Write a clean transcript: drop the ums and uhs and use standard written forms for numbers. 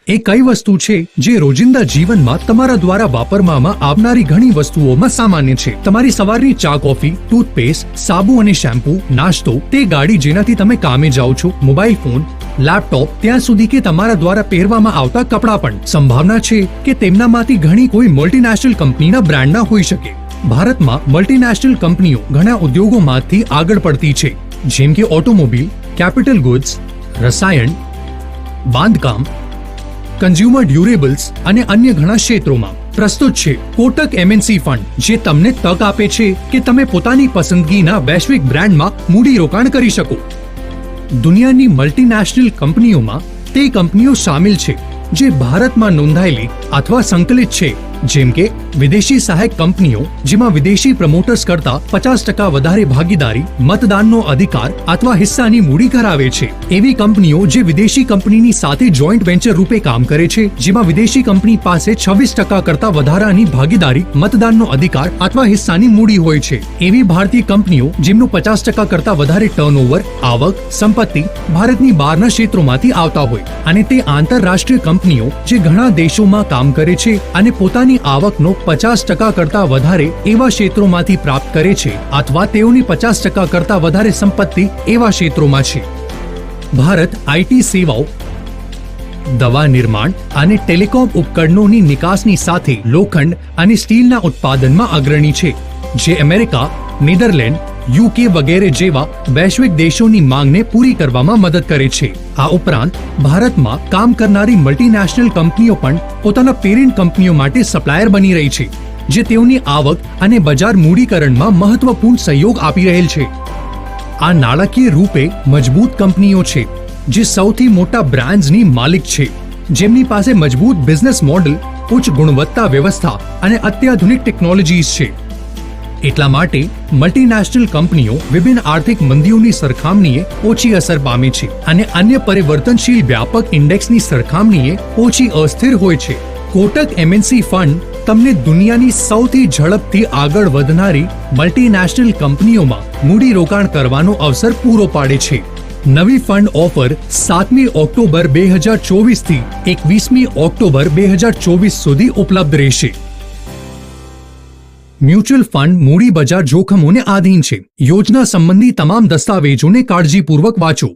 એ કઈ વસ્તુ છે જે રોજિંદા જીવનમાં તમારા દ્વારા વાપરવામાં આવનારી ઘણી વસ્તુઓમાં સામાન્ય છે? તમારી સવારની ચા, કોફી, ટૂથપેસ્ટ, સાબુ અને શેમ્પૂ, નાસ્તો, તે ગાડી જેનાથી તમે કામે જાઓ છો, મોબાઈલ ફોન, લેપટોપ, ત્યાં સુધી કે તમારા દ્વારા પહેરવામાં આવતા કપડાં પણ. સંભાવના છે કે તેમનામાંથી ઘણી કોઈ મલ્ટીનેશનલ કંપનીના બ્રાન્ડના હોઈ શકે. ભારતમાં મલ્ટીનેશનલ કંપનીઓ ઘણા ઉદ્યોગોમાંથી આગળ પડતી છે, જેમ કે ઓટોમોબાઈલ, કેપિટલ ગુડ્સ, રસાયણ, બાંધકામ, કન્ઝ્યુમર ડ્યુરેબલ્સ અને અન્ય ઘણા ક્ષેત્રોમાં. પ્રસ્તુત છે કોટક એમએનસી ફંડ, જે તમને તક આપે છે કે તમે પોતાની પસંદગીના વૈશ્વિક બ્રાન્ડમાં મૂડીરોકાણ કરી શકો. દુનિયાની મલ્ટીનેશનલ કંપનીઓમાં તે કંપનીઓ શામેલ છે જે ભારતમાં નોંધાયેલી અથવા સંકલિત છે, જેમ કે વિદેશી સહાયક કંપનીઓ, જેમાં વિદેશી પ્રમોટર્સ કરતા 50% વધારે ભાગીદારી, મતદાનનો અધિકાર અથવા હિસ્સાની મૂડી કરાવે છે. એવી કંપનીઓ જે વિદેશી કંપનીની સાથે જોઈન્ટ વેન્ચર રૂપે કામ કરે છે, જેમાં વિદેશી કંપની પાસે 26% કરતા વધારાની ભાગીદારી, મતદાનનો અધિકાર અથવા હિસ્સાની મૂડી હોય છે. એવી ભારતીય કંપનીઓ જેમનું 50% કરતા વધારે ટર્નઓવર, આવક, સંપત્તિ ભારતની બહારના ક્ષેત્રોમાંથી આવતા હોય, અને તે આંતરરાષ્ટ્રીય કંપનીઓ જે ઘણા દેશોમાં કામ કરે છે અને પોતાની આવકનો 50% કરતા વધારે એવા ક્ષેત્રોમાંથી પ્રાપ્ત કરે છે, અથવા તેઓની 50% કરતા વધારે સંપત્તિ એવા ક્ષેત્રોમાં છે. ભારત આઈટી સેવાઓ, દવા નિર્માણ અને ટેલિકોમ ઉપકરણોની નિકાસની સાથે લોખંડ અને સ્ટીલના ઉત્પાદનમાં અગ્રણી છે, જે અમેરિકા, નેધરલેન્ડ, યુકે વગેરે જેવા વૈશ્વિક દેશોની માંગને પૂરી કરવામાં મદદ કરે છે. આ ઉપરાંત ભારતમાં કામ કરનારી મલ્ટીનેશનલ કંપનીઓ પણ પોતાના પેરેન્ટ કંપનીઓ માટે સપ્લાયર બની રહી છે, જે તેઓની આવક અને બજાર મૂડીકરણમાં મહત્વપૂર્ણ સહયોગ આપી રહેલ છે. આ નાણાકીય રૂપે મજબૂત કંપનીઓ છે જે સૌથી મોટા બ્રાન્ડ્સની માલિક છે, જેમની પાસે મજબૂત બિઝનેસ મોડેલ, ઉચ્ચ ગુણવત્તા વ્યવસ્થા અને અત્યાધુનિક ટેકનોલોજીસ છે. એટલા માટે મલ્ટીનેશનલ કંપનીઓ વિભિન્ન આર્થિક મંદીઓની સરખામણીએ ઓછી અસર પામે છે અને અન્ય પરિવર્તનશીલ વ્યાપક ઇન્ડેક્સની સરખામણીએ ઓછી અસ્થિર હોય છે. કોટક એમએનસી ફંડ તમને દુનિયાની સૌથી ઝડપથી આગળ વધનારી મલ્ટીનેશનલ કંપનીઓમાં મૂડીરોકાણ કરવાનો અવસર પૂરો પાડે છે. નવી ફંડ ઓફર 7મી ઓક્ટોબર 2024 થી 21મી ઓક્ટોબર 2024 સુધી ઉપલબ્ધ રહેશે. મ્યુચ્યુઅલ ફંડ મૂડી બજાર જોખમોને આધીન છે. યોજના સંબંધી તમામ દસ્તાવેજોને કાળજીપૂર્વક વાંચો.